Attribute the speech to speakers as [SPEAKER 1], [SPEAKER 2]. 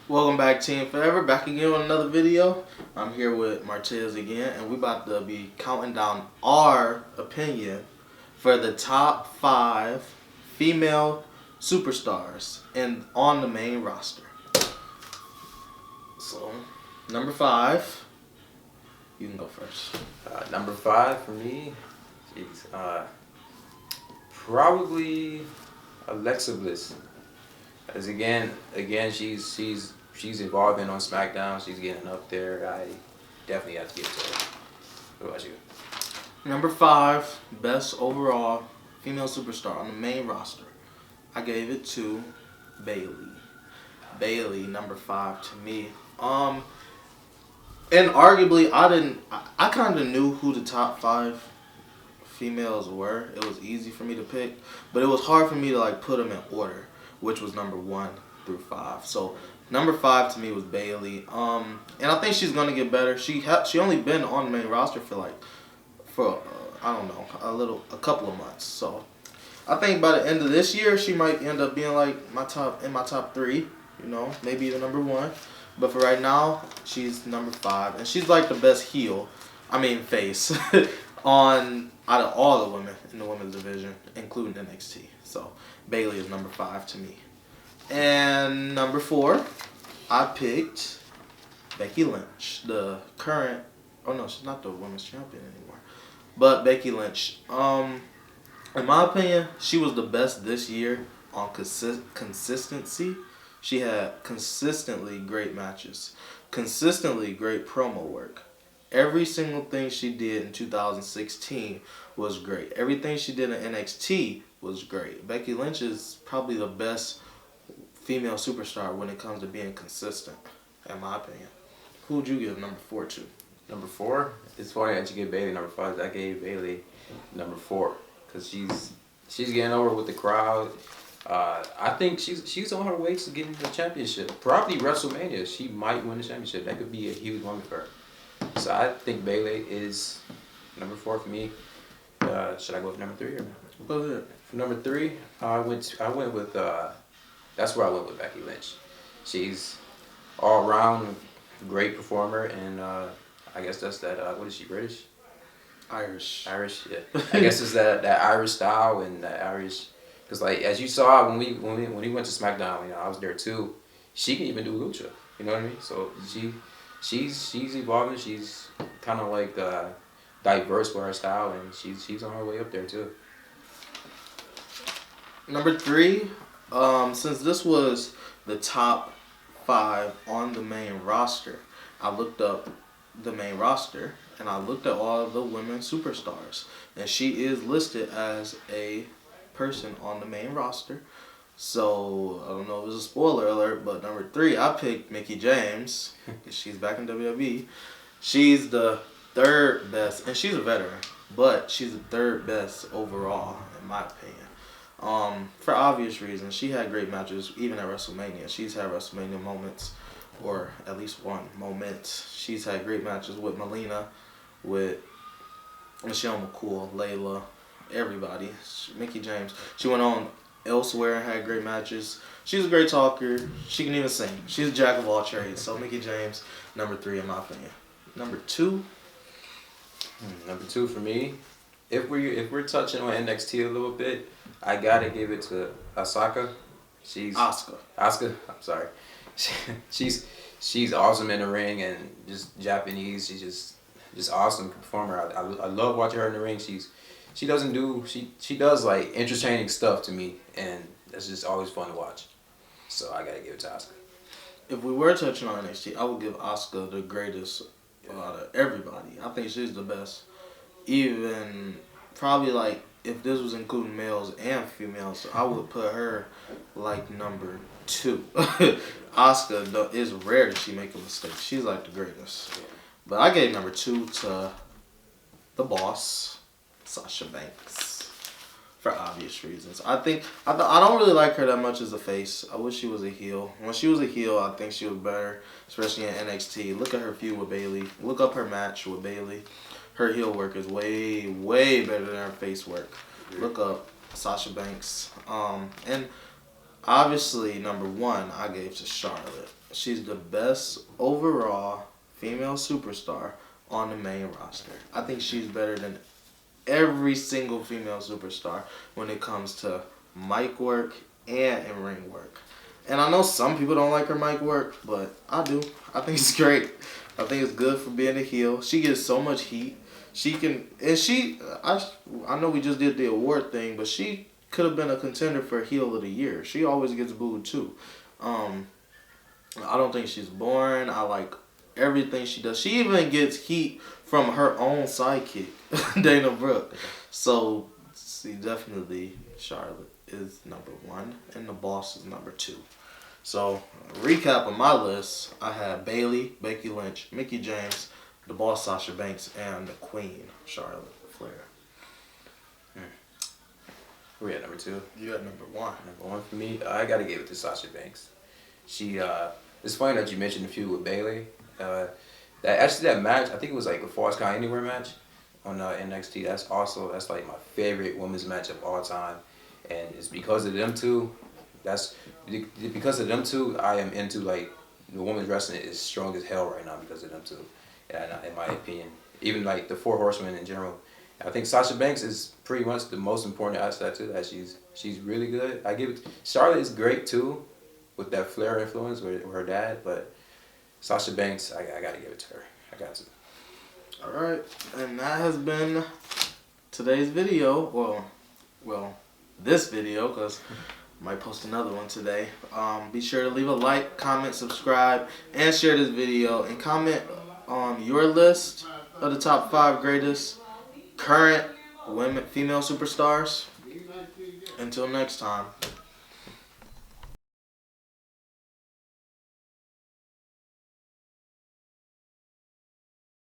[SPEAKER 1] Welcome back, Team Forever. Back again with another video. I'm here with Martez again, and we about to be counting down our opinion for the top 5 female superstars and on the main roster. So, number 5, you can go first.
[SPEAKER 2] Number 5 for me, probably Alexa Bliss. As again, she's evolving on SmackDown. She's getting up there. I definitely have to give it to her. What about you?
[SPEAKER 1] Number 5, best overall female superstar on the main roster. I gave it to Bayley. Bayley, number 5 to me. And arguably, I kind of knew who the top 5 females were. It was easy for me to pick, but it was hard for me to put them in order, which was number 1 through 5. So number 5 to me was Bayley. And I think she's gonna get better. She only been on the main roster for I don't know, a couple of months. So I think by the end of this year, she might end up being my top 3. You know, maybe the number 1. But for right now, she's number 5, and she's the best face out of all the women in the women's division, including NXT. So Bayley is number 5 to me. And number 4, I picked Becky Lynch, the current. Oh no, she's not the women's champion anymore. But Becky Lynch, in my opinion, she was the best this year on consistency. She had consistently great matches, consistently great promo work. Every single thing she did in 2016 was great. Everything she did in NXT was great. Becky Lynch is probably the best female superstar when it comes to being consistent, in my opinion. Who would you give number 4 to?
[SPEAKER 2] Number 4? It's funny that you gave Bayley number 5. I gave Bayley number 4 because she's getting over with the crowd. I think she's on her way to getting the championship. Probably WrestleMania. She might win the championship. That could be a huge moment for her. So I think Bayley is number 4 for me. Should I go with number 3 or no?
[SPEAKER 1] Go ahead.
[SPEAKER 2] For number 3, I went with that's where I went with Becky Lynch. She's all around great performer, and I guess that's that. What is she, British?
[SPEAKER 1] Irish,
[SPEAKER 2] yeah. I guess it's that Irish style and that Irish. Because as you saw when he went to SmackDown, I was there too. She can even do lucha. You know what I mean? So she's evolving. She's kind of diverse with her style, and she's on her way up there too.
[SPEAKER 1] Number 3, since this was the top 5 on the main roster, I looked up the main roster and I looked at all of the women superstars, and she is listed as a person on the main roster. So I don't know if it's a spoiler alert, but number 3, I picked Mickie James. She's back in WWE. She's the 3rd best, and she's a veteran, but she's the 3rd best overall in my opinion. For obvious reasons. She had great matches even at WrestleMania. She's had WrestleMania moments, or at least one moment. She's had great matches with Melina, with Michelle McCool, Layla, everybody. Mickie James. She went on elsewhere and had great matches. She's a great talker. She can even sing. She's a jack of all trades. So Mickie James, number 3 in my opinion. Number 2.
[SPEAKER 2] Number 2 for me. If we're touching on NXT a little bit, I gotta give it to Asuka.
[SPEAKER 1] Asuka.
[SPEAKER 2] I'm sorry. She's awesome in the ring, and just Japanese. She's just awesome performer. I love watching her in the ring. She does entertaining stuff to me, and that's just always fun to watch. So I gotta give it to Asuka.
[SPEAKER 1] If we were touching on NXT, I would give Asuka the greatest out of everybody. I think she's the best. Even probably if this was including males and females, I would put her number 2. Asuka is rare that she make a mistake. She's the greatest. But I gave number 2 to the boss, Sasha Banks, for obvious reasons. I don't really like her that much as a face. I wish she was a heel. When she was a heel, I think she was better, especially in NXT. Look at her feud with Bayley. Look up her match with Bayley. Her heel work is way, way better than her face work. Look up Sasha Banks. And Obviously, number one, I gave to Charlotte. She's the best overall female superstar on the main roster. I think she's better than every single female superstar when it comes to mic work and in ring work. And I know some people don't like her mic work, but I do. I think it's great. I think it's good for being a heel. She gets so much heat. She can, and I know we just did the award thing, but she could have been a contender for heel of the year. She always gets booed too. I don't think she's boring. I like everything she does. She even gets heat from her own sidekick, Dana Brooke. So, see, definitely Charlotte is number one, and the Boss is number two. So, recap of my list, I had Bayley, Becky Lynch, Mickie James, the Boss Sasha Banks, and the Queen, Charlotte Flair.
[SPEAKER 2] We had number two.
[SPEAKER 1] You had number one.
[SPEAKER 2] Number one for me, I gotta give it to Sasha Banks. She, it's funny that you mentioned the feud with Bayley. That match, I think it was like a Falls Count Anywhere match on NXT. That's like my favorite women's match of all time, and it's because of them two. Because of them two, I am into like the women's wrestling is strong as hell right now because of them two. And in my opinion, even like the Four Horsemen in general. I think Sasha Banks is pretty much the most important aspect to that. She's really good. Charlotte is great too, with that Flair influence with her dad, but Sasha Banks, I gotta give it to her. I got to.
[SPEAKER 1] All right, and that has been today's video. Well, this video, because I might post another one today. Be sure to leave a like, comment, subscribe, and share this video, and comment on your list of the top 5 greatest current female superstars. Until next time.